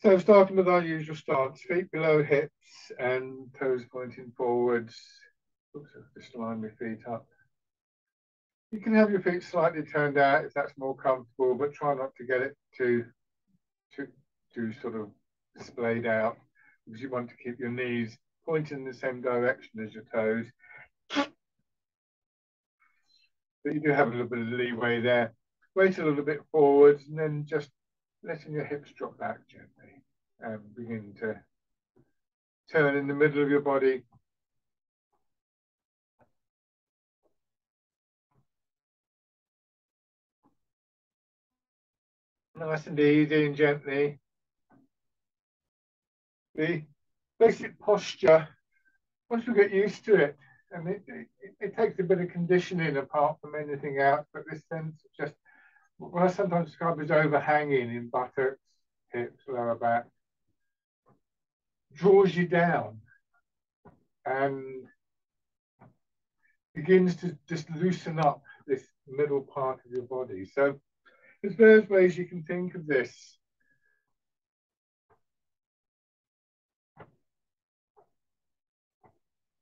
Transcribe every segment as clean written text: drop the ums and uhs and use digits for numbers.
So starting with our usual stance, feet below hips and toes pointing forwards. Oops, I've just lined my feet up. You can have your feet slightly turned out if that's more comfortable, but try not to get it too sort of displayed out, because you want to keep your knees pointing in the same direction as your toes. But you do have a little bit of leeway there. Weight a little bit forwards and then just letting your hips drop back gently and begin to turn in the middle of your body. Nice and easy and gently. The basic posture, once we get used to it, and it takes a bit of conditioning apart from anything else, but this sense of just what I sometimes describe as overhanging in buttocks, hips, lower back, draws you down and begins to just loosen up this middle part of your body. So there's various ways you can think of this.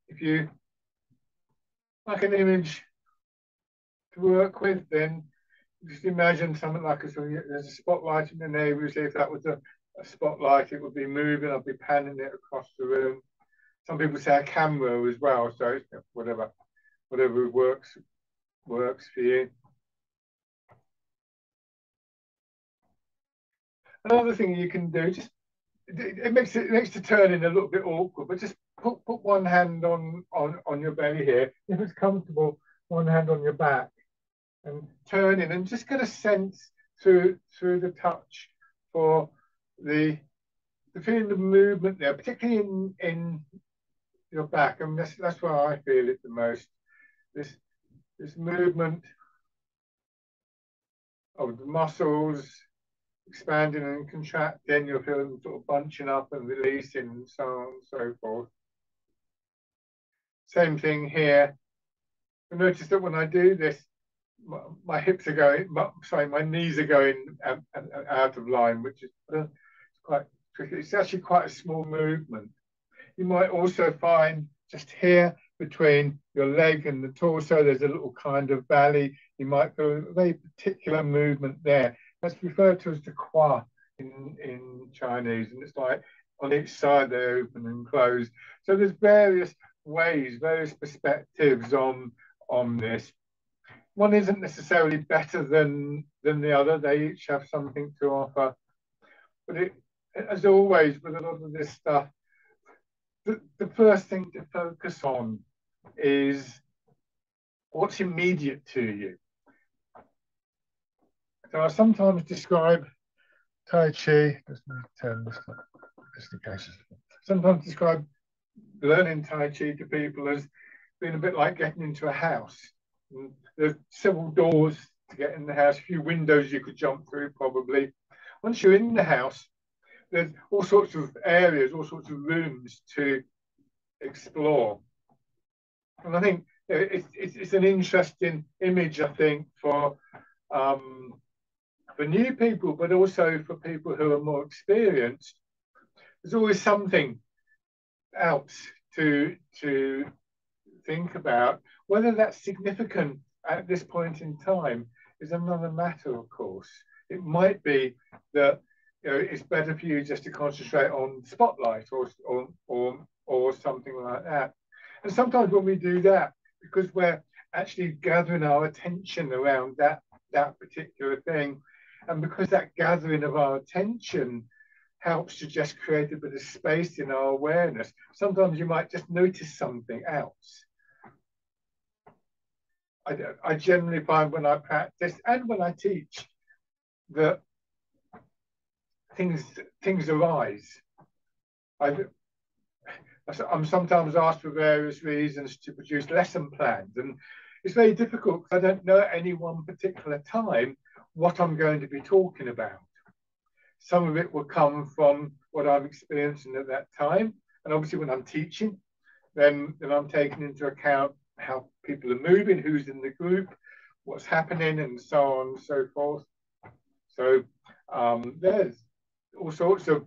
If you like an image to work with, then just imagine something like there's a spotlight in the neighbourhood. If that was a spotlight, it would be moving. I'd be panning it across the room. Some people say a camera as well. So whatever works for you. Another thing you can do, just it makes the turning a little bit awkward, but just put one hand on your belly here. If it's comfortable, one hand on your back and turning and just get a sense through the touch for the feeling of movement there, particularly in your back. I mean, that's where I feel it the most. This movement of the muscles expanding and contracting, you'll feel them sort of bunching up and releasing and so on and so forth. Same thing here. I notice that when I do this, my hips are going, my knees are going out of line, which is quite tricky. It's actually quite a small movement. You might also find just here between your leg and the torso, there's a little kind of valley. You might feel a very particular movement there. That's referred to as the qua in Chinese, and it's like on each side they open and close. So there's various ways, various perspectives on this. One isn't necessarily better than the other. They each have something to offer. But as always with a lot of this stuff, the first thing to focus on is what's immediate to you. So I sometimes describe Tai Chi, just turn this just in case. Sometimes describe learning Tai Chi to people as being a bit like getting into a house. And there's several doors to get in the house, a few windows you could jump through probably. Once you're in the house, there's all sorts of areas, all sorts of rooms to explore. And I think it's an interesting image, I think, for new people, but also for people who are more experienced. There's always something else to think about. Whether that's significant at this point in time is another matter, of course. It might be that it's better for you just to concentrate on spotlight or something like that. And sometimes when we do that, because we're actually gathering our attention around that particular thing, and because that gathering of our attention helps to just create a bit of space in our awareness, sometimes you might just notice something else. I generally find when I practice and when I teach that things arise. I'm sometimes asked for various reasons to produce lesson plans, and it's very difficult because I don't know at any one particular time what I'm going to be talking about. Some of it will come from what I'm experiencing at that time, and obviously when I'm teaching, then I'm taking into account how people are moving, who's in the group, what's happening, and so on and so forth. So there's all sorts of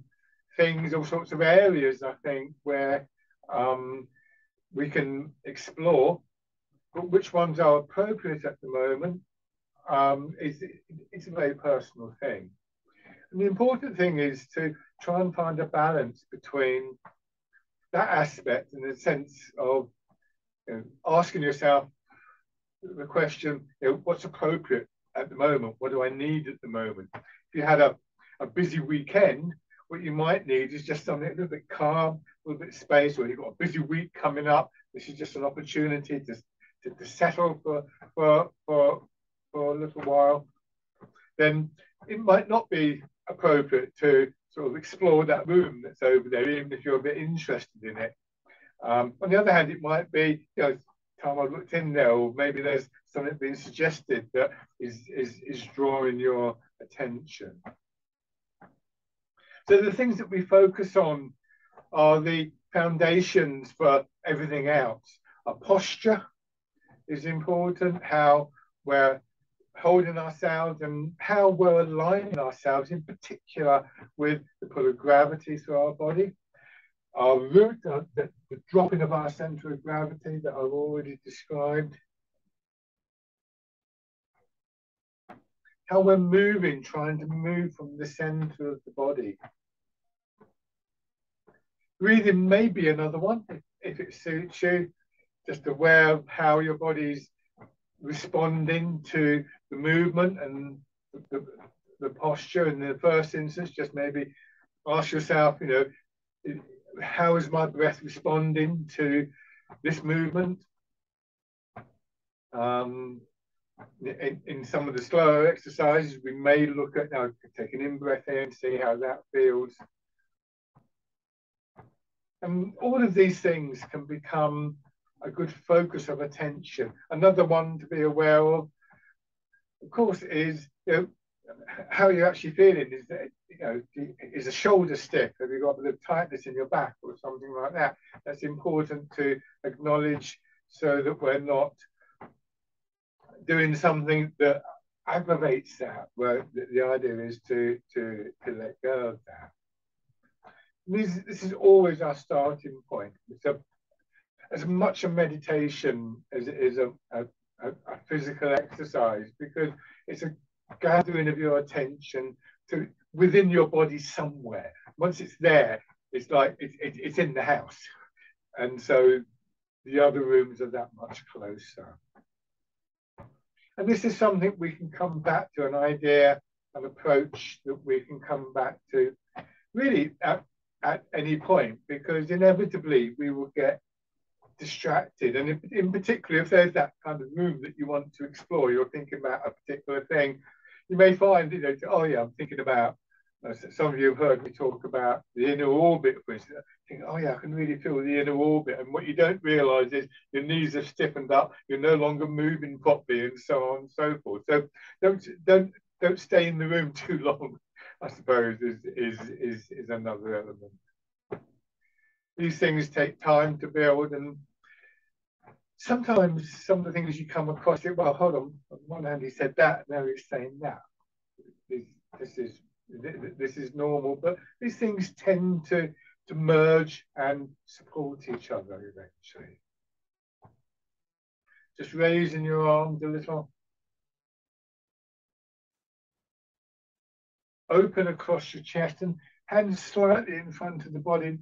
things, all sorts of areas, I think, where we can explore, but which ones are appropriate at the moment it's a very personal thing. And the important thing is to try and find a balance between that aspect and the sense of asking yourself the question, what's appropriate at the moment? What do I need at the moment? If you had a busy weekend, what you might need is just something a little bit calm, a little bit of space, or you've got a busy week coming up. This is just an opportunity to settle for a little while. Then it might not be appropriate to sort of explore that room that's over there, even if you're a bit interested in it. On the other hand, it might be, time I've looked in there, or maybe there's something being suggested that is drawing your attention. So the things that we focus on are the foundations for everything else. Our posture is important, how we're holding ourselves and how we're aligning ourselves, in particular with the pull of gravity through our body. Our root, the dropping of our center of gravity that I've already described. How we're moving, trying to move from the center of the body. Breathing may be another one, if it suits you. Just aware of how your body's responding to the movement and the posture. In the first instance, just maybe ask yourself, how is my breath responding to this movement? In some of the slower exercises, we may look at taking in breath in, see how that feels. And all of these things can become a good focus of attention. Another one to be aware of course, is how you're actually feeling. Is that is a shoulder stiff? Have you got a bit of tightness in your back or something like that? That's important to acknowledge so that we're not doing something that aggravates that. Where the idea is to let go of that. This is always our starting point. It's as much a meditation as it is a physical exercise, because it's a gathering of your attention to within your body somewhere. Once it's there, it's like it's in the house, and so the other rooms are that much closer. And this is something we can come back to, an idea, an approach that we can come back to really at any point, because inevitably we will get distracted. And in particular, if there's that kind of room that you want to explore, you're thinking about a particular thing, you may find, oh yeah, I'm thinking about, some of you have heard me talk about the inner orbit, for instance. Think, oh yeah, I can really feel the inner orbit. And what you don't realize is your knees have stiffened up, you're no longer moving properly, and so on and so forth. So don't stay in the room too long, I suppose, is another element. These things take time to build, and sometimes some of the things you come across, well, hold on one hand he said that, now he's saying that. This is normal, but these things tend to merge and support each other eventually. Just raising your arms a little. Open across your chest and hands slightly in front of the body.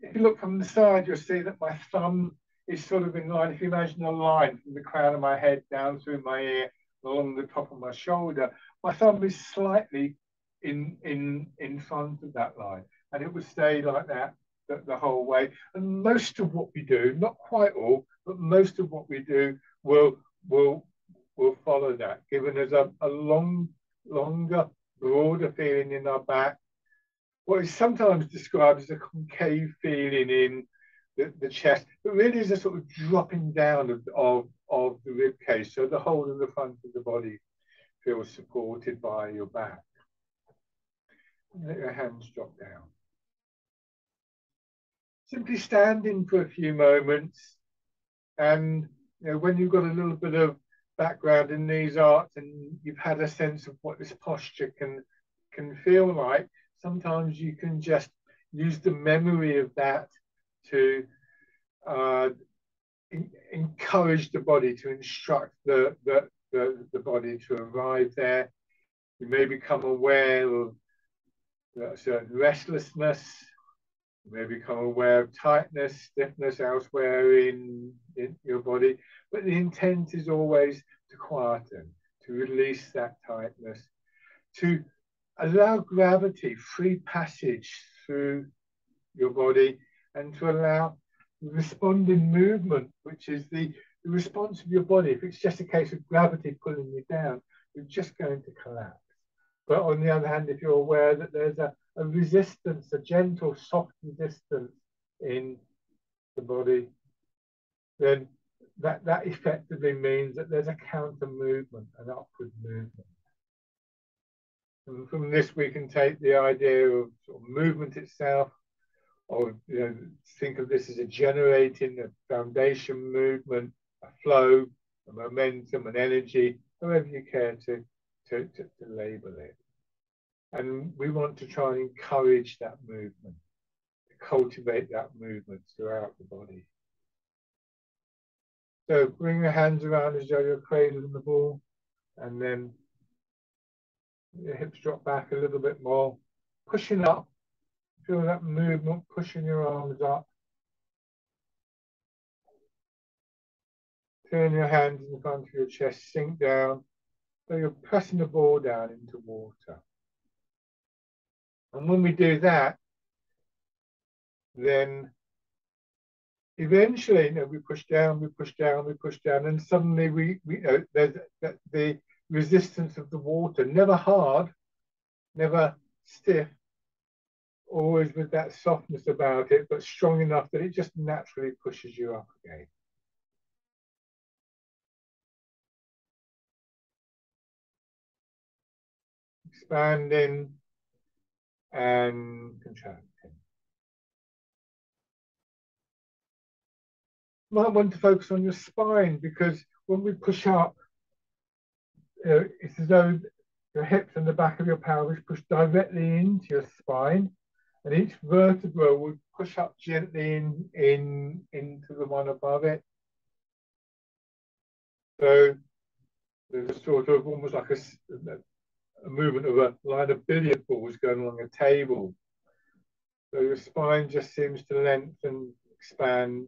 If you look from the side, you'll see that my thumb is sort of in line. If you imagine a line from the crown of my head down through my ear, along the top of my shoulder, my thumb is slightly in front of that line, and it would stay like that the whole way. And most of what we do, not quite all, but most of what we do will follow that, giving us a longer, broader feeling in our back. What is sometimes described as a concave feeling in the chest, but really is a sort of dropping down of the rib cage, so the whole of the front of the body feels supported by your back. Let your hands drop down. Simply standing for a few moments, and when you've got a little bit of background in these arts and you've had a sense of what this posture can feel like, sometimes you can just use the memory of that to encourage the body, to instruct the body to arrive there. You may become aware of certain restlessness. You may become aware of tightness, stiffness elsewhere in your body. But the intent is always to quieten, to release that tightness, to allow gravity, free passage through your body, and to allow responding movement, which is the response of your body. If it's just a case of gravity pulling you down, you're just going to collapse. But on the other hand, if you're aware that there's a resistance, a gentle, soft resistance in the body, then that effectively means that there's a counter movement, an upward movement. And from this, we can take the idea of sort of movement itself, or think of this as a generating, a foundation movement, a flow, a momentum, an energy, however you care to label it. And we want to try and encourage that movement, to cultivate that movement throughout the body. So bring your hands around as though you're cradling the ball, and then your hips drop back a little bit more, pushing up. Feel that movement, pushing your arms up. Turn your hands in front of your chest, sink down. So you're pressing the ball down into water. And when we do that, then eventually, we push down, we push down, we push down, and suddenly there's the resistance of the water, never hard, never stiff, always with that softness about it, but strong enough that it just naturally pushes you up again. Expanding and contracting. You might want to focus on your spine, because when we push up, it's as though your hips and the back of your pelvis push directly into your spine, and each vertebra would push up gently into the one above it. So there's a sort of almost like a movement of a line of billiard balls going along a table. So your spine just seems to lengthen, expand,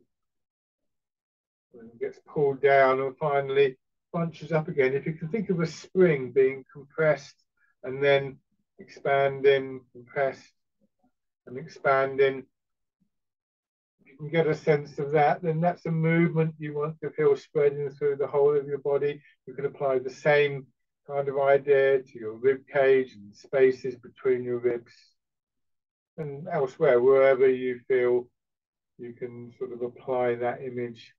and gets pulled down, and finally bunches up again. If you can think of a spring being compressed and then expanding, compressed and expanding, if you can get a sense of that, then that's a movement you want to feel spreading through the whole of your body. You can apply the same kind of idea to your rib cage and spaces between your ribs and elsewhere, wherever you feel you can sort of apply that image.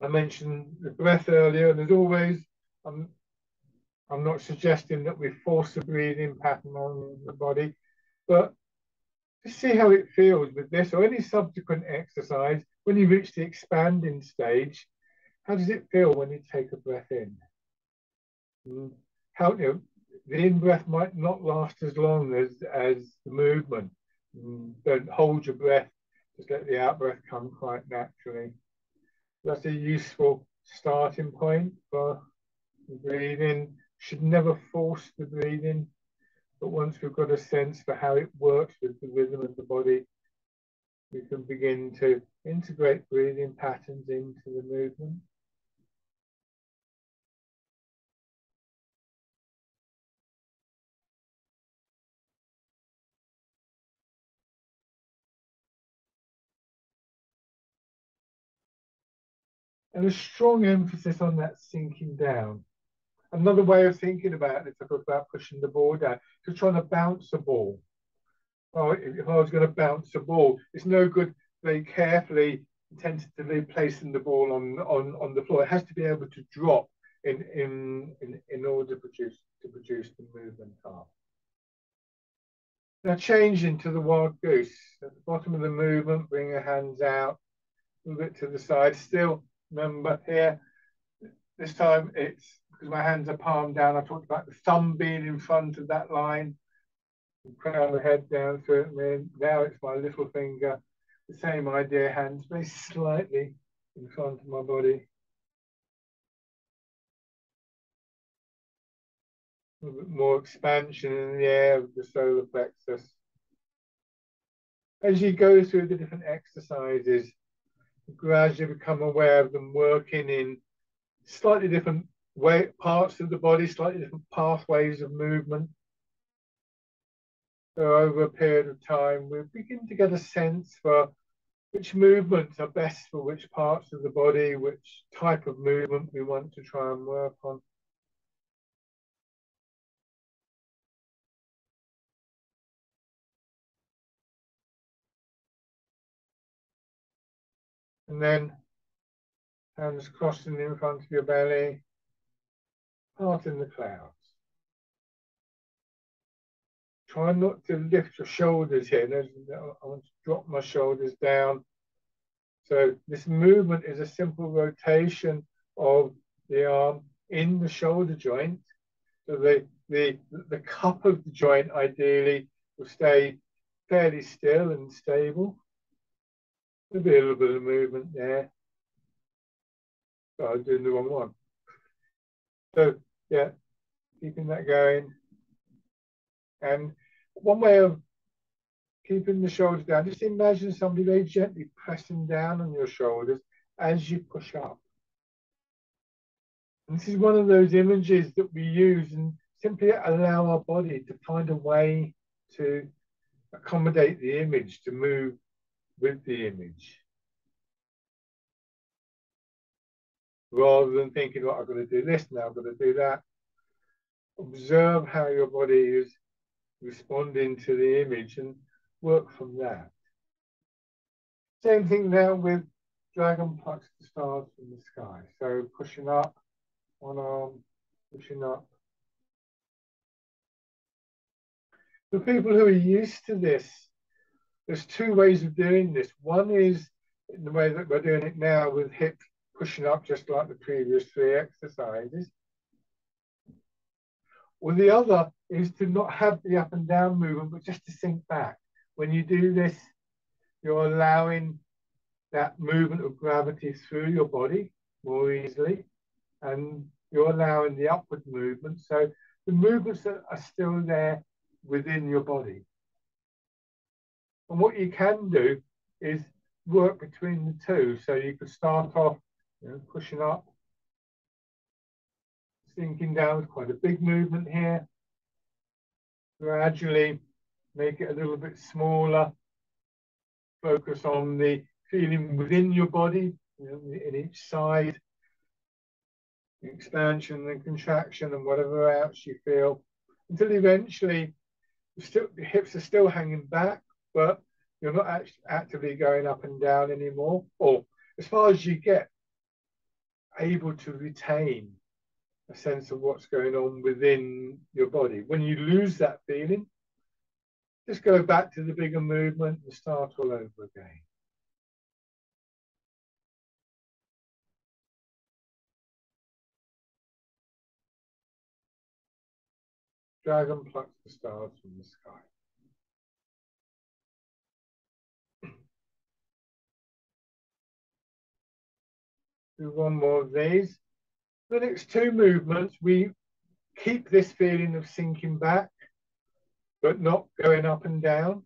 I mentioned the breath earlier, and as always, I'm not suggesting that we force a breathing pattern on the body, but just see how it feels with this or any subsequent exercise. When you reach the expanding stage, how does it feel when you take a breath in? How, the in-breath might not last as long as the movement. Don't hold your breath, just let the out-breath come quite naturally. That's a useful starting point for the breathing. Should never force the breathing, but once we've got a sense for how it works with the rhythm of the body, we can begin to integrate breathing patterns into the movement. And a strong emphasis on that sinking down. Another way of thinking about it, if I talk about pushing the ball down, to trying to bounce a ball. Oh, if I was going to bounce a ball, it's no good very carefully, tentatively placing the ball on the floor. It has to be able to drop in order to produce the movement up. Now changing to the wild goose. At the bottom of the movement, bring your hands out, a little bit to the side. Still, remember here, this time it's because my hands are palm down. I talked about the thumb being in front of that line, crown the head down through it. And now it's my little finger. The same idea, hands very slightly in front of my body. A little bit more expansion in the air of the solar plexus. As you go through the different exercises, you gradually become aware of them working in slightly different parts of the body, slightly different pathways of movement. So over a period of time, we begin to get a sense for which movements are best for which parts of the body, which type of movement we want to try and work on. And then hands crossing in front of your belly, heart in the clouds. Try not to lift your shoulders here. I want to drop my shoulders down. So this movement is a simple rotation of the arm in the shoulder joint. So the cup of the joint ideally will stay fairly still and stable. There'll be a little bit of movement there. Oh, I'm doing the wrong one. So yeah, keeping that going. And one way of keeping the shoulders down, just imagine somebody very gently pressing down on your shoulders as you push up. And this is one of those images that we use and simply allow our body to find a way to accommodate the image, to move with the image. Rather than thinking, well, I've got to do this now, I've got to do that. Observe how your body is responding to the image and work from that. Same thing now with dragon plucks the stars from the sky. So pushing up, one arm, pushing up. For people who are used to this, there's two ways of doing this. One is in the way that we're doing it now with hips pushing up just like the previous three exercises. Or the other is to not have the up and down movement, but just to sink back. When you do this, you're allowing that movement of gravity through your body more easily, and you're allowing the upward movement. So the movements that are still there within your body. And what you can do is work between the two. So you could start off, pushing up, sinking down with quite a big movement here. Gradually make it a little bit smaller. Focus on the feeling within your body, in each side, expansion and contraction and whatever else you feel, until eventually the hips are still hanging back, but you're not actively going up and down anymore, or as far as you get able to retain a sense of what's going on within your body. When you lose that feeling, just go back to the bigger movement and start all over again. Dragon plucks the stars from the sky. Do one more of these. The next two movements, we keep this feeling of sinking back, but not going up and down.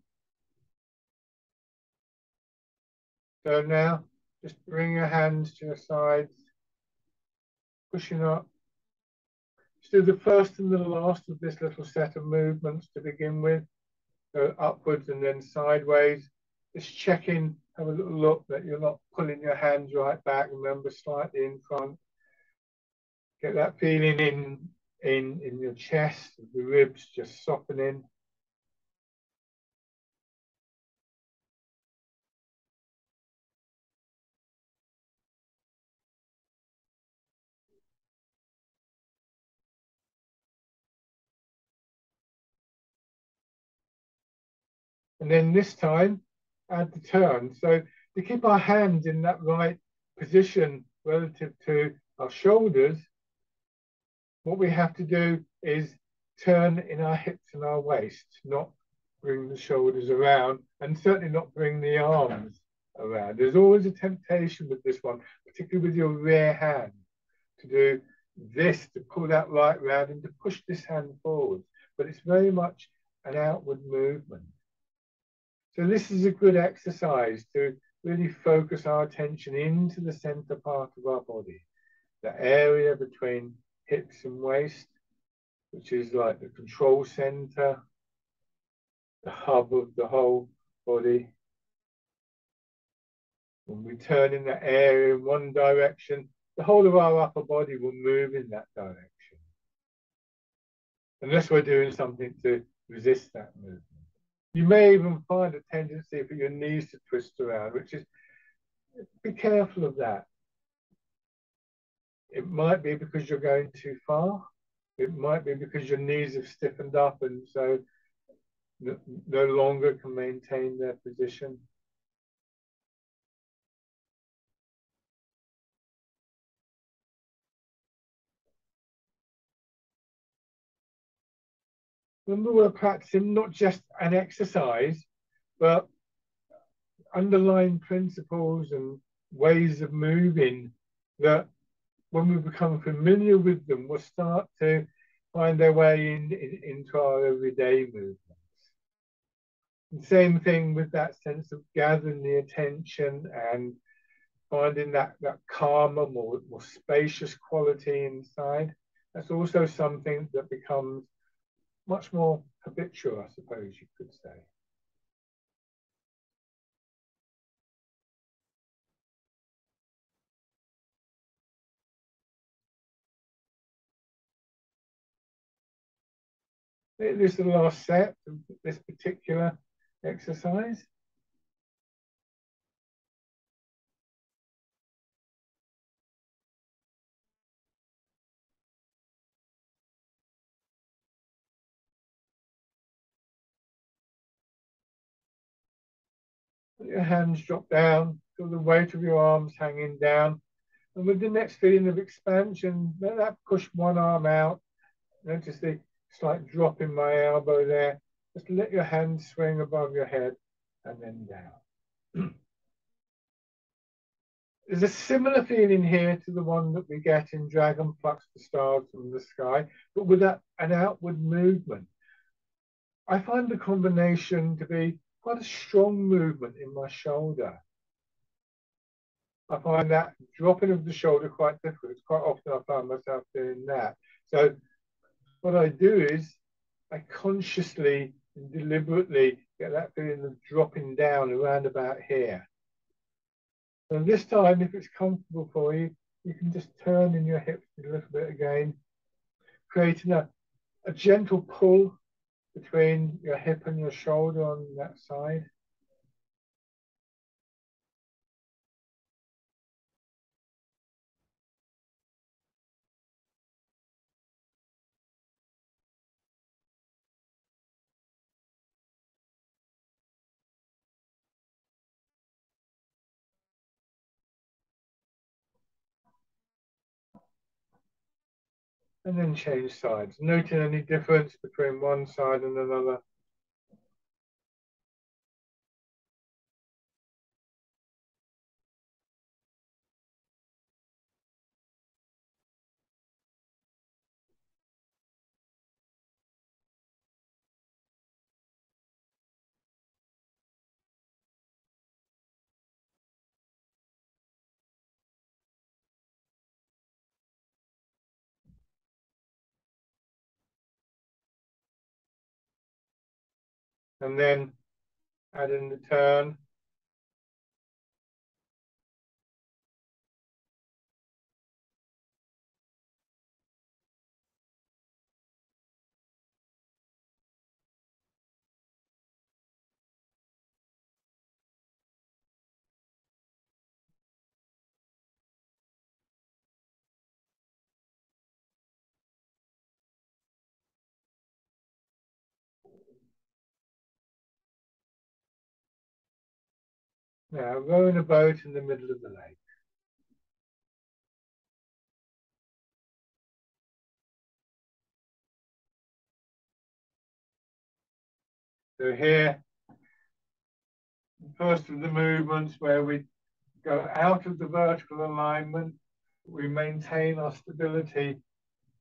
So now, just bring your hands to your sides, pushing up. Just do the first and the last of this little set of movements to begin with. So upwards and then sideways. Just checking, have a little look that you're not pulling your hands right back. Remember, slightly in front. Get that feeling in your chest, the ribs just softening. And then this time, add the turn. So To keep our hands in that right position relative to our shoulders, what we have to do is turn in our hips and our waist, not bring the shoulders around, and certainly not bring the arms around. There's always a temptation with this one, particularly with your rear hand, to do this, to pull that right round and to push this hand forward. But it's very much an outward movement. So this is a good exercise to really focus our attention into the center part of our body, the area between hips and waist, which is like the control center, the hub of the whole body. When we turn in that area in one direction, the whole of our upper body will move in that direction, unless we're doing something to resist that movement. You may even find a tendency for your knees to twist around, which is, be careful of that. It might be because you're going too far. It might be because your knees have stiffened up and so no longer can maintain their position. Remember, we're practicing not just an exercise, but underlying principles and ways of moving that when we become familiar with them, we'll start to find their way into our everyday movements. And same thing with that sense of gathering the attention and finding that calmer, more spacious quality inside. That's also something that becomes much more habitual, I suppose you could say. This is the last set of this particular exercise. Let your hands drop down, feel the weight of your arms hanging down. And with the next feeling of expansion, let that push one arm out. Notice the slight drop in my elbow there. Just let your hands swing above your head and then down. There's a similar feeling here to the one that we get in Dragon Plucks the Stars from the Sky, but with an outward movement. I find the combination to be quite a strong movement in my shoulder. I find that dropping of the shoulder quite difficult. It's quite often I find myself doing that. So what I do is I consciously and deliberately get that feeling of dropping down around about here. And this time, if it's comfortable for you, you can just turn in your hips a little bit again, creating a gentle pull between your hip and your shoulder on that side. And then change sides, noting any difference between one side and another. And then add in the turn. Now, rowing a boat in the middle of the lake. So here, first of the movements where we go out of the vertical alignment, we maintain our stability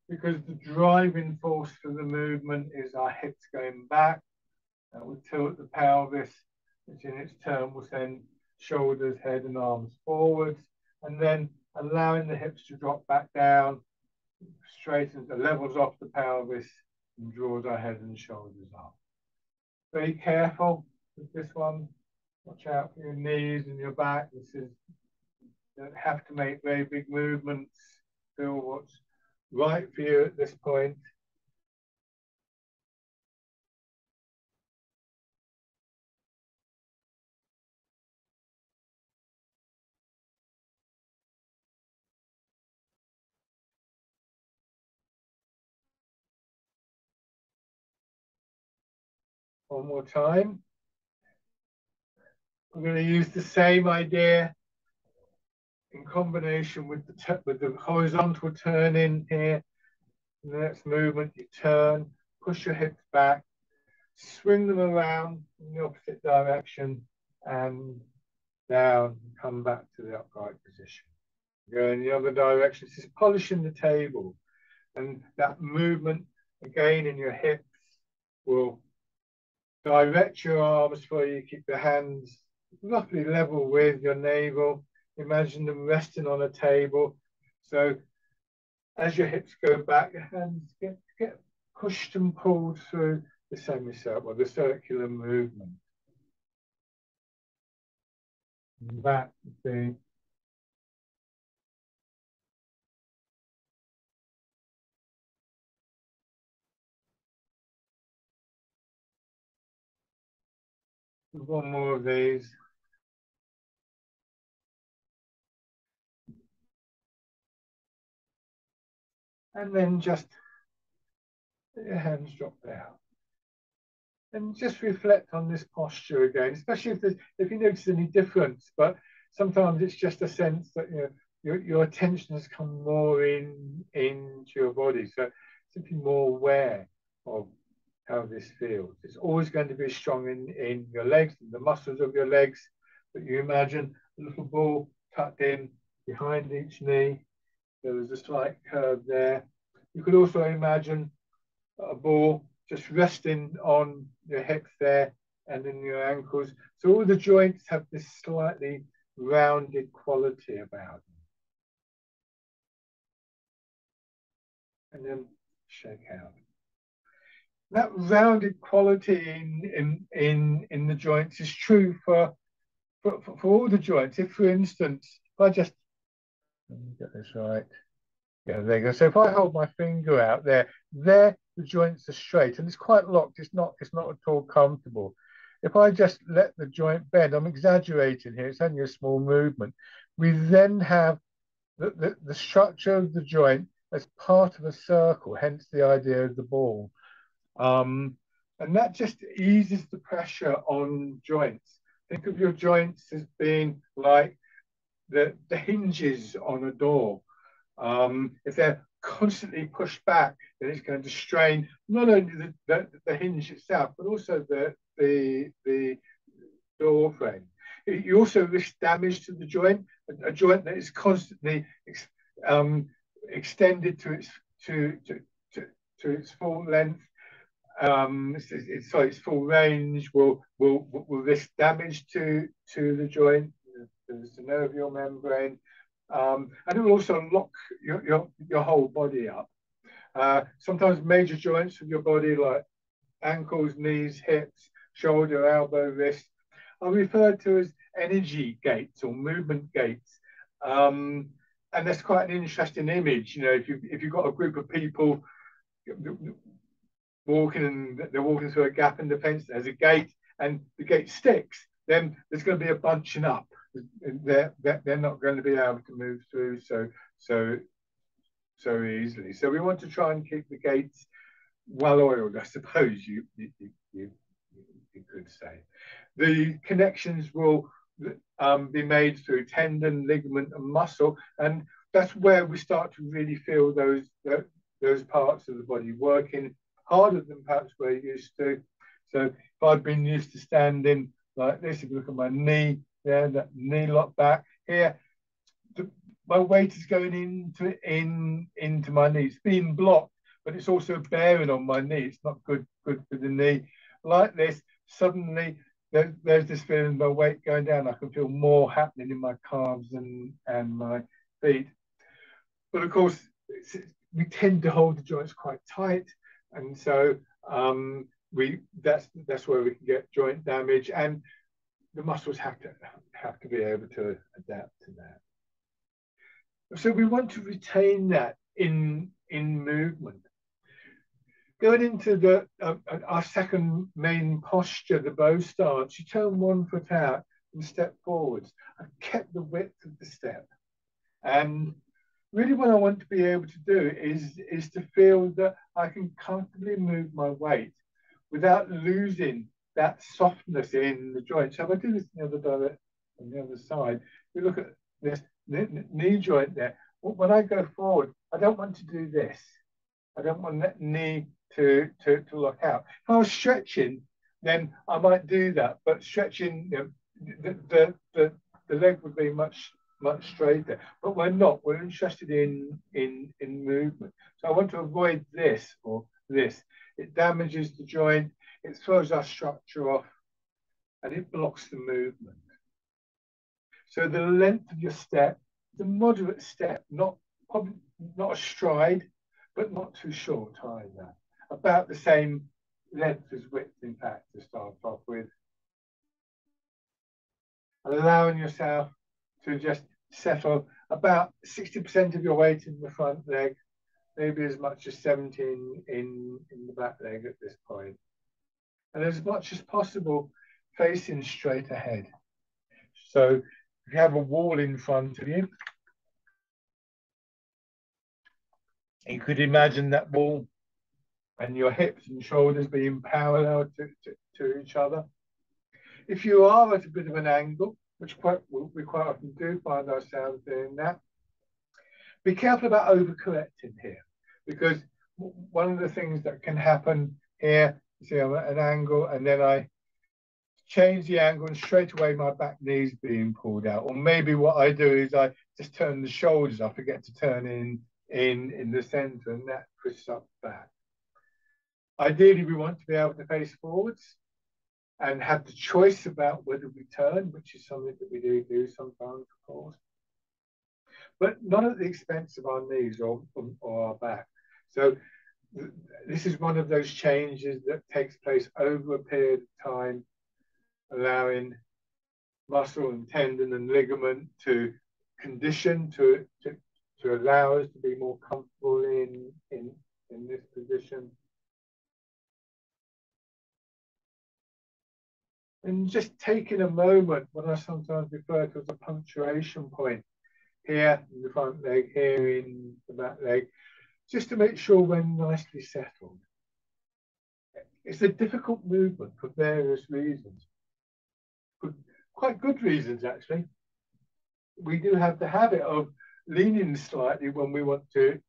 because the driving force for the movement is our hips going back. That will tilt the pelvis, which in its turn will send shoulders, head, and arms forwards, and then allowing the hips to drop back down, straightens the levels off the pelvis, and draws our head and shoulders up. Very careful with this one. Watch out for your knees and your back. This is, you don't have to make very big movements. Feel what's right for you at this point. One more time. We're going to use the same idea in combination with the horizontal turn in here. In the next movement, you turn, push your hips back, swing them around in the opposite direction, and down, and come back to the upright position. Go in the other direction. This is polishing the table. And that movement, again, in your hips will direct your arms for you. Keep your hands roughly level with your navel. Imagine them resting on a table. So as your hips go back, your hands get pushed and pulled through the semicircle, the circular movement. And that would be one more of these. And then just let your hands drop down. And just reflect on this posture again, especially if you notice any difference. But sometimes it's just a sense that your attention has come more into your body, so simply more aware of how this feels. It's always going to be strong in your legs, in the muscles of your legs. But you imagine a little ball tucked in behind each knee. There is a slight curve there. You could also imagine a ball just resting on your hips there and in your ankles. So all the joints have this slightly rounded quality about them. And then shake out. That rounded quality in the joints is true for all the joints. If, for instance, if I just let me get this right. Yeah, there you go. So if I hold my finger out there, the joints are straight and it's quite locked. It's not at all comfortable. If I just let the joint bend, I'm exaggerating here. It's only a small movement. We then have the structure of the joint as part of a circle, hence the idea of the ball. And that just eases the pressure on joints. Think of your joints as being like the hinges on a door. If they're constantly pushed back, then it's going to strain not only the hinge itself, but also the door frame. You also risk damage to the joint, a joint that is constantly extended to its full length. Its full range will risk damage to the joint, the synovial membrane. And it will also lock your whole body up. Sometimes major joints of your body, like ankles, knees, hips, shoulder, elbow, wrist, are referred to as energy gates or movement gates. And that's quite an interesting image. If you've got a group of people walking and they're walking through a gap in the fence, there's a gate, and the gate sticks, then there's going to be a bunching up. They're not going to be able to move through so easily. So we want to try and keep the gates well oiled, I suppose you could say. The connections will be made through tendon, ligament, and muscle, and that's where we start to really feel those parts of the body working harder than perhaps we're used to. So if I've been used to standing like this, if you look at my knee there, that knee lock back here, my weight is going into my knee. It's being blocked, but it's also bearing on my knee. It's not good for the knee. Like this, suddenly there's this feeling of my weight going down. I can feel more happening in my calves and my feet. But of course, we tend to hold the joints quite tight, and so that's where we can get joint damage, and the muscles have to be able to adapt to that. So we want to retain that in movement. Going into our second main posture, the bow stance, you turn one foot out and step forwards. I've kept the width of the step. And really what I want to be able to do is to feel that I can comfortably move my weight without losing that softness in the joint. So if I do this in the other direction, on the other side, you look at this knee joint there. When I go forward, I don't want to do this. I don't want that knee to lock out. If I was stretching, then I might do that. But stretching, you know, the leg would be much straighter. But we're not. We're interested in movement. So I want to avoid this or this. It damages the joint. It throws our structure off, and it blocks the movement. So the length of your step, the moderate step, probably not a stride, but not too short either. About the same length as width, in fact, to start off with. Allowing yourself to just settle about 60% of your weight in the front leg, maybe as much as 17 in the back leg at this point. And as much as possible, facing straight ahead. So if you have a wall in front of you, you could imagine that wall and your hips and shoulders being parallel to each other. If you are at a bit of an angle, which we quite often do find ourselves doing that, be careful about overcorrecting here, because one of the things that can happen here, you see I'm at an angle and then I change the angle and straight away my back knee's being pulled out. Or maybe what I do is I just turn the shoulders, I forget to turn in the center, and that pushes up back. Ideally, we want to be able to face forwards and have the choice about whether we turn, which is something that we do sometimes, of course, but not at the expense of our knees or our back. So this is one of those changes that takes place over a period of time, allowing muscle and tendon and ligament to condition to allow us to be more comfortable in this position. And just taking a moment, what I sometimes refer to as a punctuation point, here in the front leg, here in the back leg, just to make sure we're nicely settled. It's a difficult movement for various reasons, for quite good reasons actually. We do have the habit of leaning slightly when we want to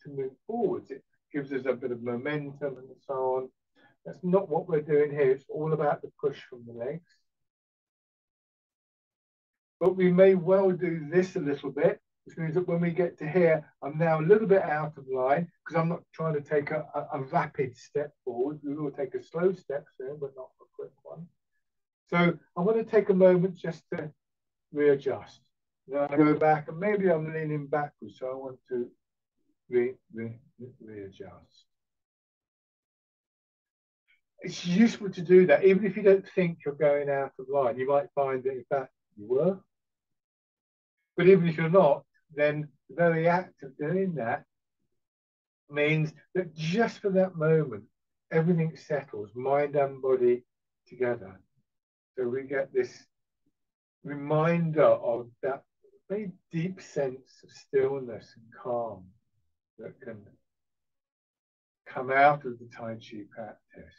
move forwards. It gives us a bit of momentum and so on. That's not what we're doing here. It's all about the push from the legs. But we may well do this a little bit, which means that when we get to here, I'm now a little bit out of line because I'm not trying to take a rapid step forward. We will take a slow step soon, but not a quick one. So I want to take a moment just to readjust. Then I go back and maybe I'm leaning backwards, so I want to readjust. It's useful to do that, even if you don't think you're going out of line. You might find that in fact you were. But even if you're not, then the very act of doing that means that just for that moment, everything settles, mind and body together. So we get this reminder of that very deep sense of stillness and calm that can come out of the Tai Chi practice.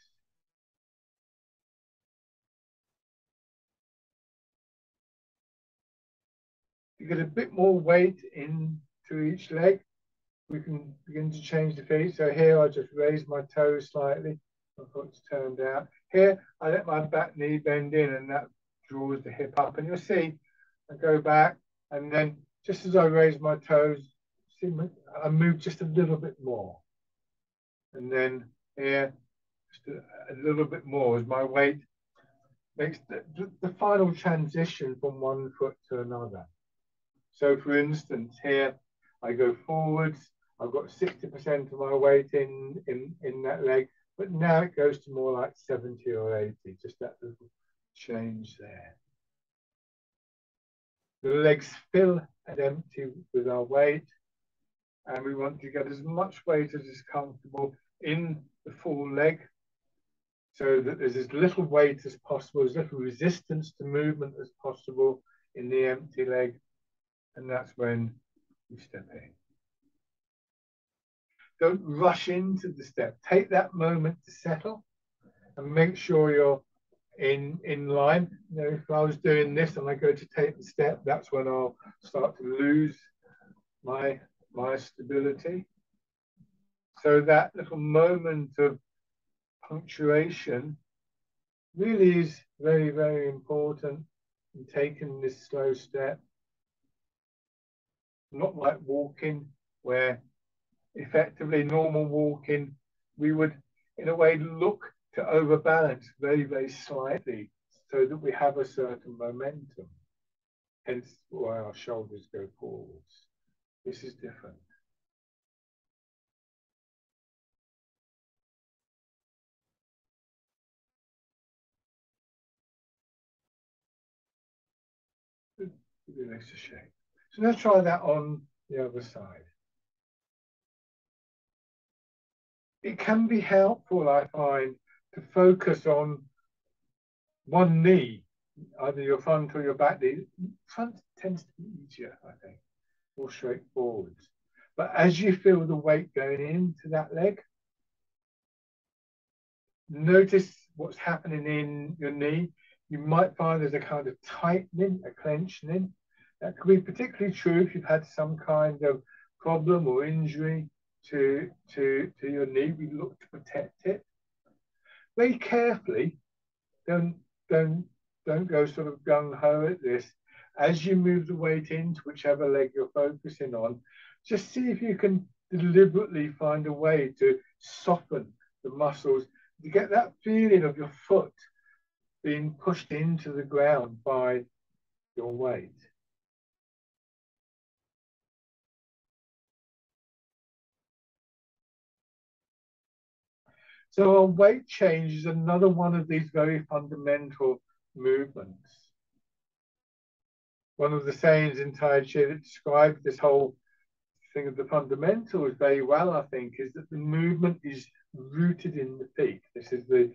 you get a bit more weight into each leg, we can begin to change the feet. So here I just raise my toes slightly, my foot's turned out. Here I let my back knee bend in, and that draws the hip up. And you'll see I go back, and then just as I raise my toes, see I move just a little bit more. And then here, just a little bit more as my weight makes the final transition from one foot to another. So for instance, here I go forwards, I've got 60% of my weight in that leg, but now it goes to more like 70 or 80, just that little change there. The legs fill and empty with our weight, and we want to get as much weight as is comfortable in the full leg, so that there's as little weight as possible, as little resistance to movement as possible in the empty leg, and that's when you step in. Don't rush into the step. Take that moment to settle and make sure you're in line. You know, if I was doing this and I go to take the step, that's when I'll start to lose my stability. So that little moment of punctuation really is very, very important in taking this slow step. Not like walking, where effectively normal walking, we would in a way look to overbalance very, very slightly so that we have a certain momentum. Hence why our shoulders go forwards. This is different. Give you an extra shape. So let's try that on the other side. It can be helpful, I find, to focus on one knee, either your front or your back knee. Front tends to be easier, I think, more straightforward. But as you feel the weight going into that leg, notice what's happening in your knee. You might find there's a kind of tightening, a clenching. That could be particularly true if you've had some kind of problem or injury to your knee. We look to protect it. Very carefully, don't go sort of gung-ho at this. As you move the weight into whichever leg you're focusing on, just see if you can deliberately find a way to soften the muscles, to get that feeling of your foot being pushed into the ground by your weight. So a weight change is another one of these very fundamental movements. One of the sayings in Tai Chi that describes this whole thing of the fundamentals very well, I think, is that the movement is rooted in the feet. This is the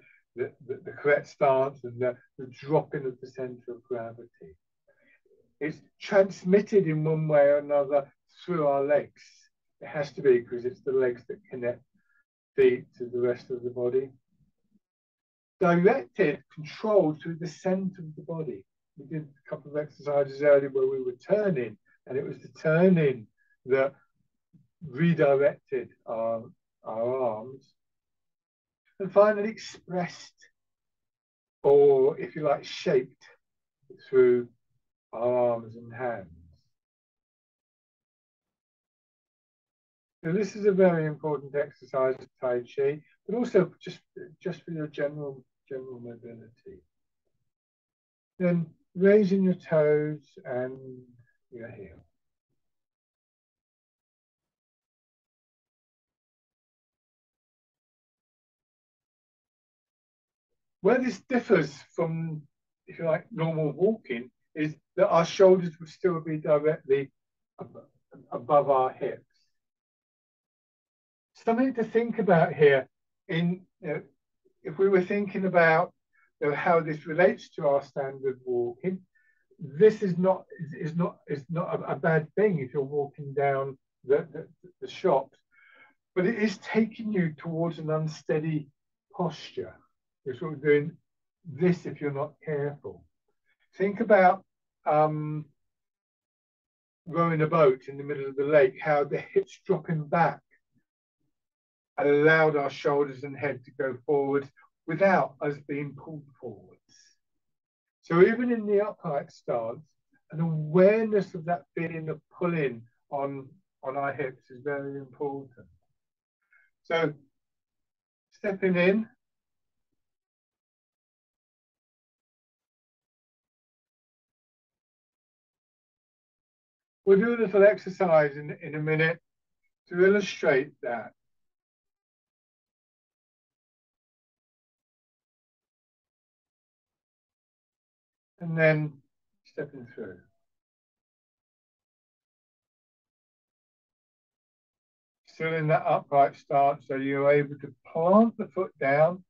correct stance and the dropping of the center of gravity. It's transmitted in one way or another through our legs. It has to be, because it's the legs that connect feet to the rest of the body. Directed, controlled through the center of the body. We did a couple of exercises earlier where we were turning, and it was the turning that redirected our arms. And finally expressed, or if you like, shaped through our arms and hands. So this is a very important exercise of Tai Chi, but also just for your general mobility. Then raising your toes and your heel. Where this differs from, if you like, normal walking is that our shoulders would still be directly above our hips. Something to think about here. If we were thinking about how this relates to our standard walking, this is not a bad thing if you're walking down the shops, but it is taking you towards an unsteady posture. You're sort of doing this if you're not careful. Think about rowing a boat in the middle of the lake, how the hips dropping back allowed our shoulders and head to go forward without us being pulled forwards. So even in the upright stance, an awareness of that feeling of pulling on our hips is very important. So stepping in, we'll do a little exercise in a minute to illustrate that. And then stepping through. Still in that upright stance, so you're able to plant the foot down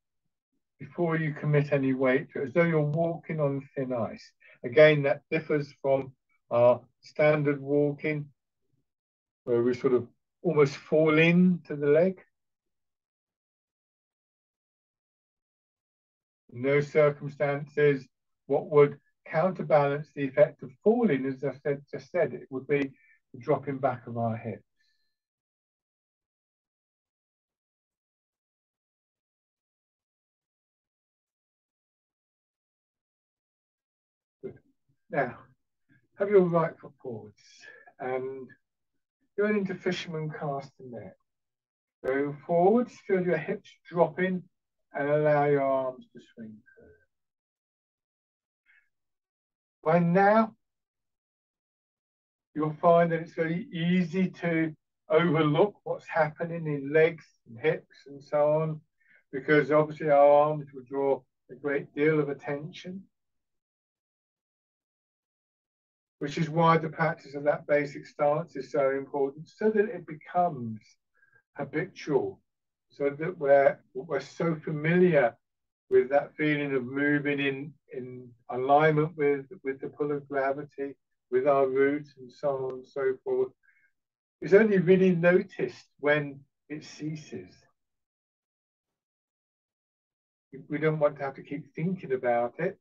before you commit any weight to it, as though you're walking on thin ice. Again, that differs from our standard walking, where we sort of almost fall into the leg. In those circumstances, what would counterbalance the effect of falling, as I just said, it would be the dropping back of our hips. Good. Now, have your right foot forwards and going into fisherman castanet. Go forwards, feel your hips dropping and allow your arms to swing through. By now, you'll find that it's very easy to overlook what's happening in legs and hips and so on, because obviously our arms will draw a great deal of attention, which is why the practice of that basic stance is so important, so that it becomes habitual, so that we're so familiar with that feeling of moving in alignment with the pull of gravity, with our roots and so on and so forth. It's only really noticed when it ceases. We don't want to have to keep thinking about it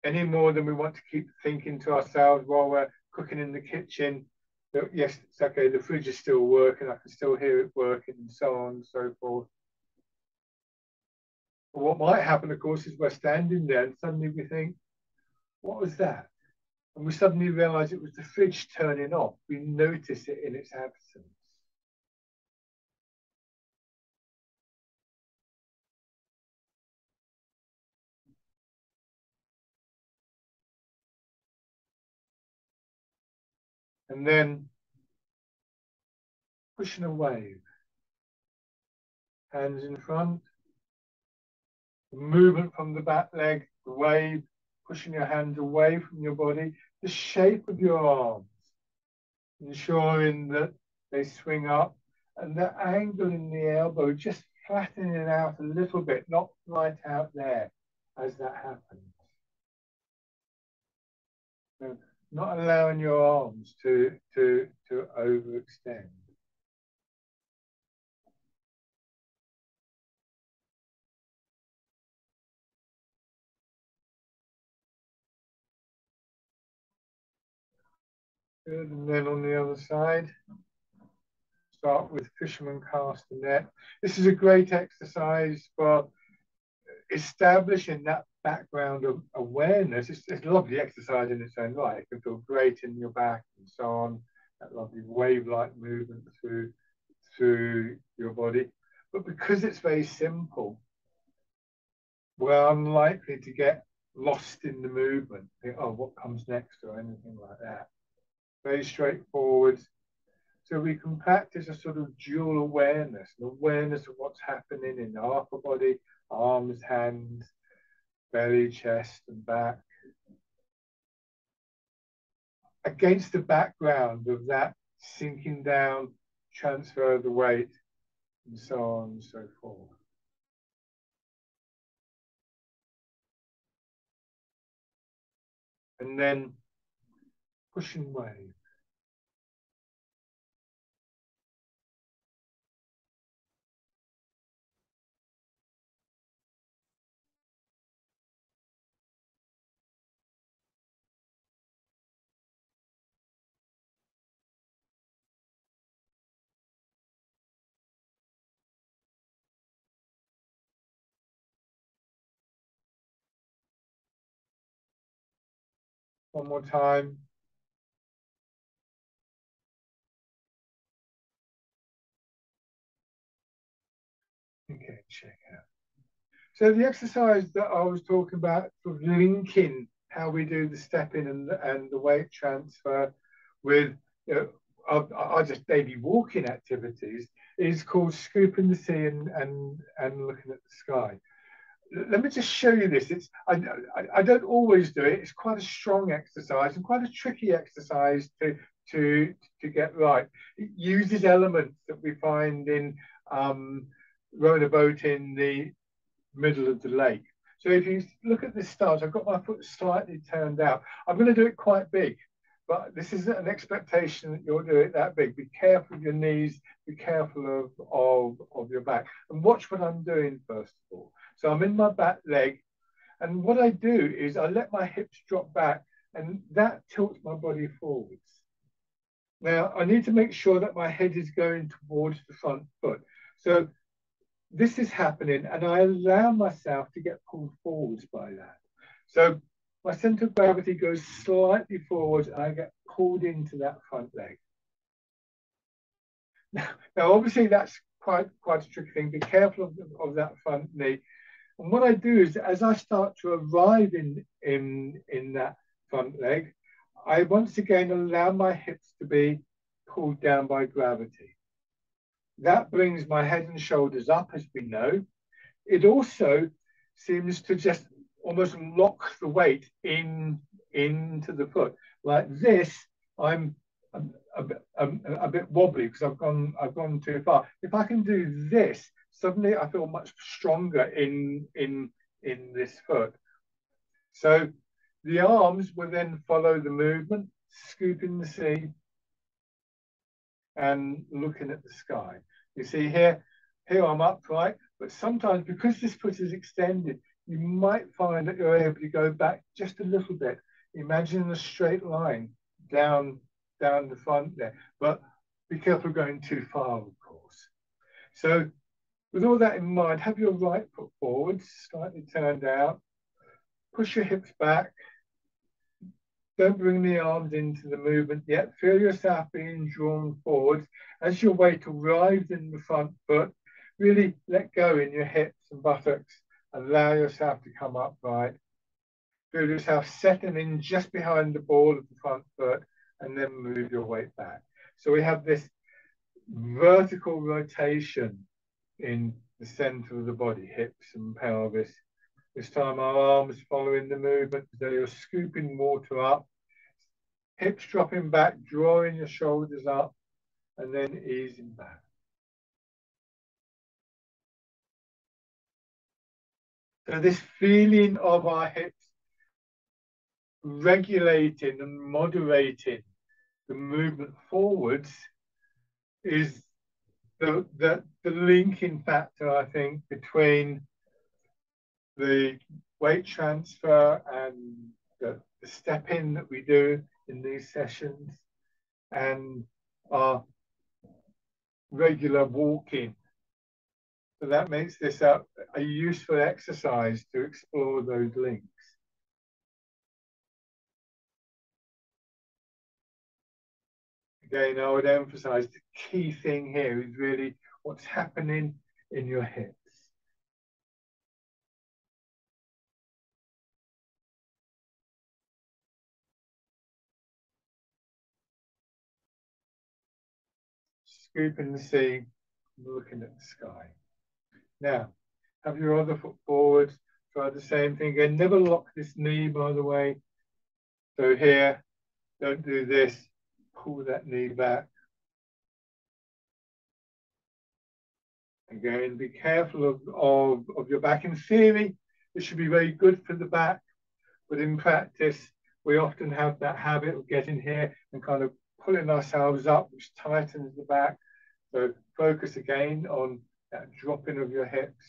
any more than we want to keep thinking to ourselves while we're cooking in the kitchen that, yes, it's okay, the fridge is still working, I can still hear it working, and so on and so forth. But what might happen, of course, is we're standing there and suddenly we think, what was that? And we suddenly realize it was the fridge turning off. We notice it in its absence. And then pushing a wave. Hands in front. The movement from the back leg, the wave, pushing your hands away from your body. The shape of your arms, ensuring that they swing up. And the angle in the elbow, just flattening it out a little bit, not right out there as that happens. So not allowing your arms to overextend. Good. And then on the other side, start with fisherman castanet. This is a great exercise for establishing that background of awareness. It's a lovely exercise in its own right. It can feel great in your back and so on. That lovely wave-like movement through your body. But because it's very simple, we're unlikely to get lost in the movement. Think, oh, what comes next or anything like that. Very straightforward. So we can practice a sort of dual awareness, an awareness of what's happening in the upper body, arms, hands, belly, chest, and back, against the background of that sinking down, transfer of the weight, and so on and so forth. And then pushing wave. One more time. Okay, check out. So the exercise that I was talking about, sort of linking how we do the stepping and the weight transfer with our just daily walking activities, is called scooping the sea and looking at the sky. Let me just show you this. I don't always do it. It's quite a strong exercise and quite a tricky exercise to get right. It uses elements that we find in rowing a boat in the middle of the lake. So if you look at this stance, I've got my foot slightly turned out. I'm going to do it quite big, but this isn't an expectation that you'll do it that big. Be careful of your knees, be careful of your back, and watch what I'm doing first of all. So I'm in my back leg, and what I do is I let my hips drop back, and that tilts my body forwards. Now I need to make sure that my head is going towards the front foot. So this is happening, and I allow myself to get pulled forwards by that. So my center of gravity goes slightly forward, and I get pulled into that front leg. Now obviously, that's quite a tricky thing. Be careful of that front knee. And what I do is, as I start to arrive in that front leg, I once again allow my hips to be pulled down by gravity. That brings my head and shoulders up, as we know. It also seems to just almost lock the weight into the foot. Like this, I'm a bit wobbly because I've gone too far. If I can do this, suddenly I feel much stronger in this foot. So the arms will then follow the movement, scooping the sea and looking at the sky. You see here I'm upright, but sometimes because this foot is extended, you might find that you're able to go back just a little bit. Imagine a straight line down the front there, but be careful going too far, of course. So with all that in mind, have your right foot forward, slightly turned out, push your hips back. Don't bring the arms into the movement yet. Feel yourself being drawn forward. As your weight arrives in the front foot, really let go in your hips and buttocks. Allow yourself to come upright. Feel yourself settling in just behind the ball of the front foot, and then move your weight back. So we have this vertical rotation in the center of the body, hips and pelvis. This time our arms following the movement, so you're scooping water up, hips dropping back, drawing your shoulders up, and then easing back. So this feeling of our hips regulating and moderating the movement forwards is the linking factor, I think, between the weight transfer and the step in that we do in these sessions and our regular walking. So that makes this a useful exercise to explore those links. Again, I would emphasize the key thing here is really what's happening in your hips. Scooping the sea, looking at the sky. Now, have your other foot forward. Try the same thing again. Never lock this knee, by the way. So here, don't do this. Pull that knee back. Again, be careful of your back. In theory, this should be very good for the back, but in practice, we often have that habit of getting here and kind of pulling ourselves up, which tightens the back. So focus again on that dropping of your hips.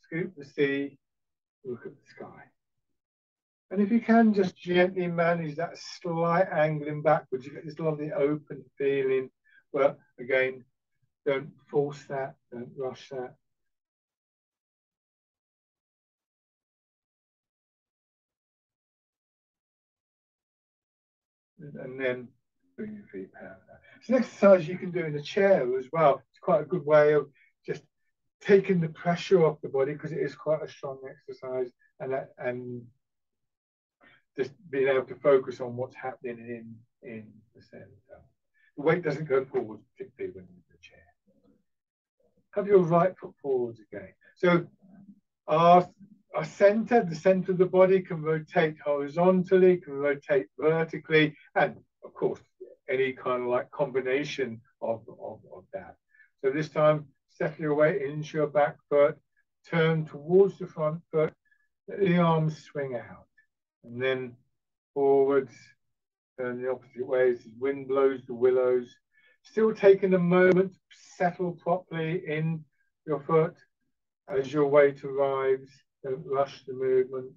Scoop the sea, look at the sky. And if you can just gently manage that slight angling backwards, you get this lovely open feeling. But again, Don't force that, don't rush that. And then bring your feet parallel. It's an exercise you can do in a chair as well. It's quite a good way of just taking the pressure off the body, because it is quite a strong exercise, and just being able to focus on what's happening in the center. The weight doesn't go forward, particularly when you're in the chair. Have your right foot forwards again. So our center, the center of the body, can rotate horizontally, can rotate vertically, and of course, any kind of like combination of that. So this time, settle your weight into your back foot, turn towards the front foot, let the arms swing out, and then forwards, turn the opposite way as the wind blows the willows. Still taking a moment to settle properly in your foot as your weight arrives. Don't rush the movement.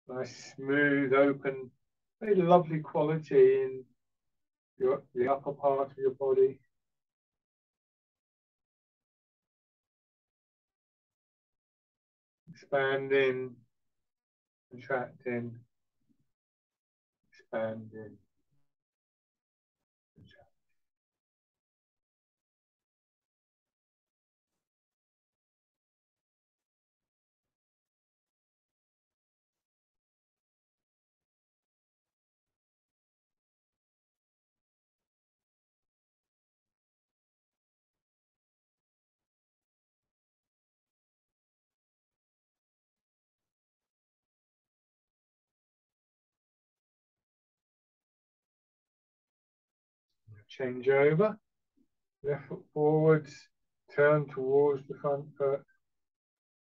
Nice, smooth, open, very lovely quality in the upper part of your body. Expanding, contracting, expanding, contracting. Change over, left foot forwards, turn towards the front foot,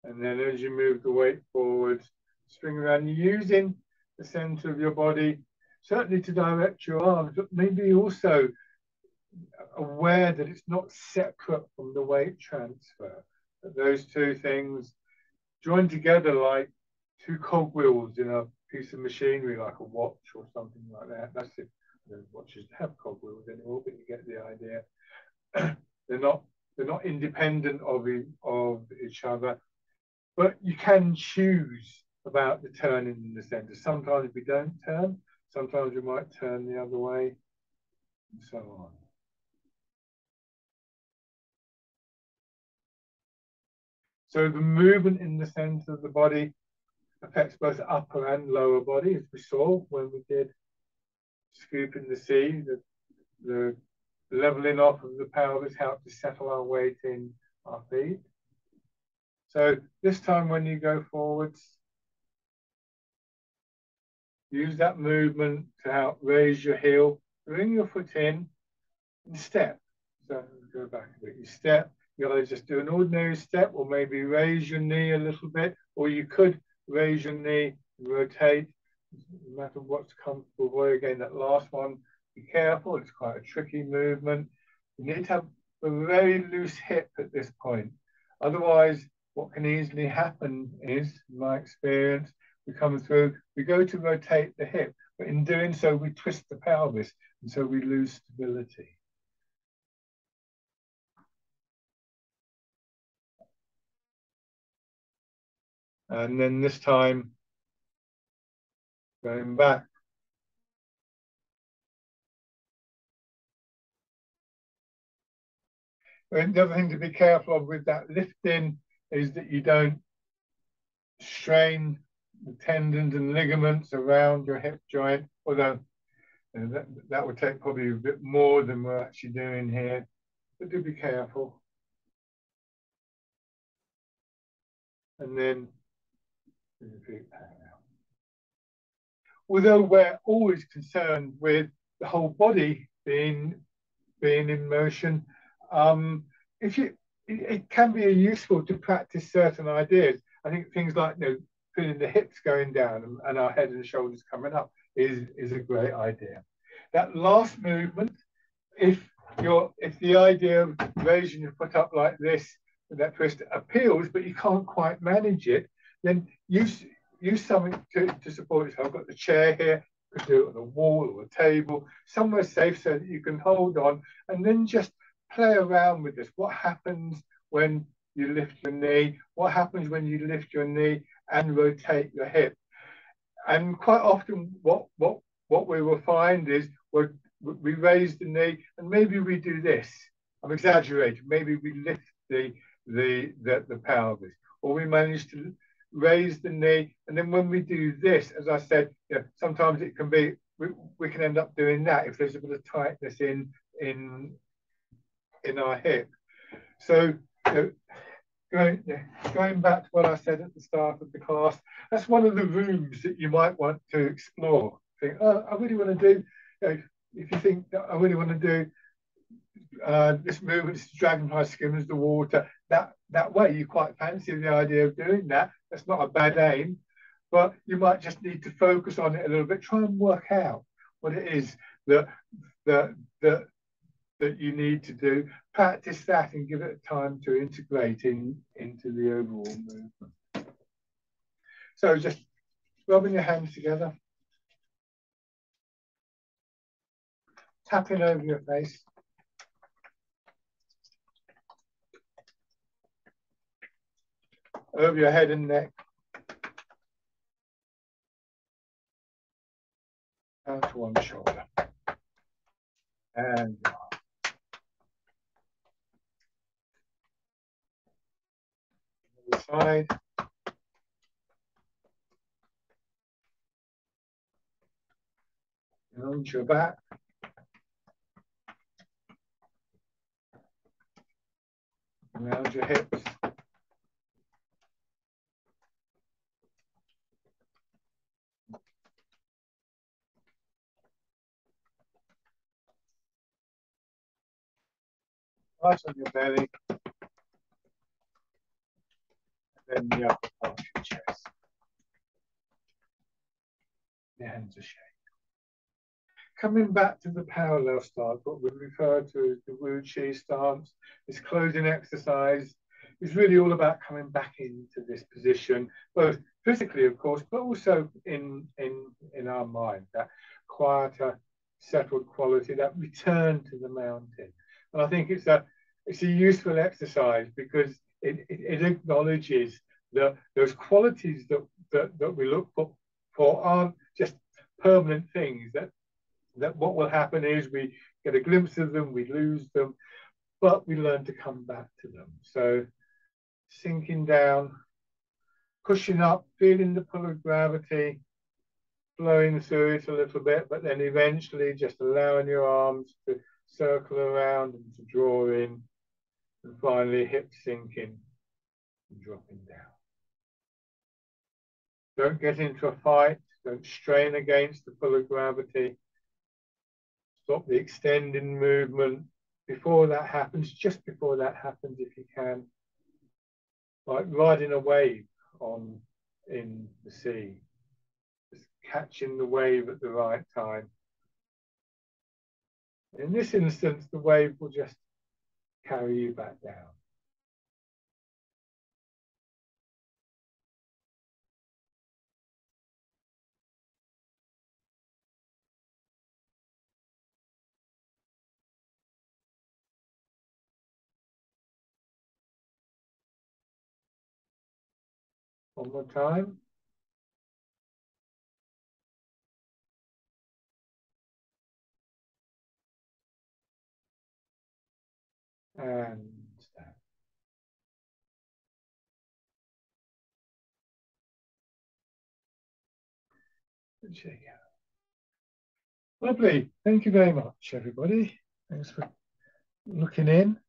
and then as you move the weight forwards, swing around, using the center of your body, certainly to direct your arms, but maybe also aware that it's not separate from the weight transfer. That those two things join together like two cogwheels in a piece of machinery, like a watch or something like that. That's it. Watches have cogwheels anymore, but you get the idea. they're not independent of each other, but you can choose about the turning in the center. Sometimes we don't turn, sometimes we might turn the other way, and so on. So the movement in the center of the body affects both upper and lower body, as we saw when we did scooping the sea. The leveling off of the pelvis helps to settle our weight in our feet. So this time when you go forwards, use that movement to help raise your heel, bring your foot in, and step. So go back a bit. You step, you either just do an ordinary step, or maybe raise your knee a little bit, or you could raise your knee and rotate, no matter what's comfortable for you. Again, that last one, be careful, it's quite a tricky movement. You need to have a very loose hip at this point. Otherwise, what can easily happen is, in my experience, we come through, we go to rotate the hip, but in doing so, we twist the pelvis, and so we lose stability. And then this time, going back. And the other thing to be careful of with that lifting is that you don't strain the tendons and ligaments around your hip joint, although that would take probably a bit more than we're actually doing here, but do be careful. And then, although we're always concerned with the whole body being in motion, it can be useful to practice certain ideas. I think things like feeling the hips going down and our head and shoulders coming up is a great idea. That last movement, if the idea of raising your foot up like this, that twist appeals, but you can't quite manage it, then use something to support yourself. I've got the chair here, you could do it on a wall or a table, somewhere safe so that you can hold on, and then just play around with this. What happens when you lift your knee? What happens when you lift your knee and rotate your hip? And quite often, what we will find is we raise the knee, and maybe we do this. I'm exaggerating. Maybe we lift the pelvis, or we manage to raise the knee, and then when we do this, as I said, you know, sometimes it can be we can end up doing that if there's a bit of tightness in our hip. So, you know, going back to what I said at the start of the class, that's one of the rooms that you might want to explore. Think, oh, I really want to do, you know, if you think that I really want to do this movement, this dragonfly skimmers the water, that way you quite fancy the idea of doing that. That's not a bad aim, but you might just need to focus on it a little bit, try and work out what it is that you need to do. Practice that and give it time to integrate into the overall movement. So just rubbing your hands together, tapping over your face. Over your head and neck. Down to one shoulder. And the side. And onto your back. Around your hips. Right on your belly. And then the upper part of your chest. Your hands are shaking. Coming back to the parallel stance, what we refer to as the Wu Chi stance, this closing exercise is really all about coming back into this position, both physically, of course, but also in our mind, that quieter, settled quality, that return to the mountain. And I think it's a useful exercise because it acknowledges that those qualities that we look for aren't just permanent things, that what will happen is we get a glimpse of them, we lose them, but we learn to come back to them. So sinking down, pushing up, feeling the pull of gravity, flowing through it a little bit, but then eventually just allowing your arms to circle around and to draw in, and finally hips sinking and dropping down. Don't get into a fight, don't strain against the pull of gravity. Stop the extending movement before that happens, just before that happens if you can. Like riding a wave in the sea, just catching the wave at the right time. In this instance, the wave will just carry you back down. One more time. And stand. And shake out. Lovely. Thank you very much, everybody. Thanks for looking in.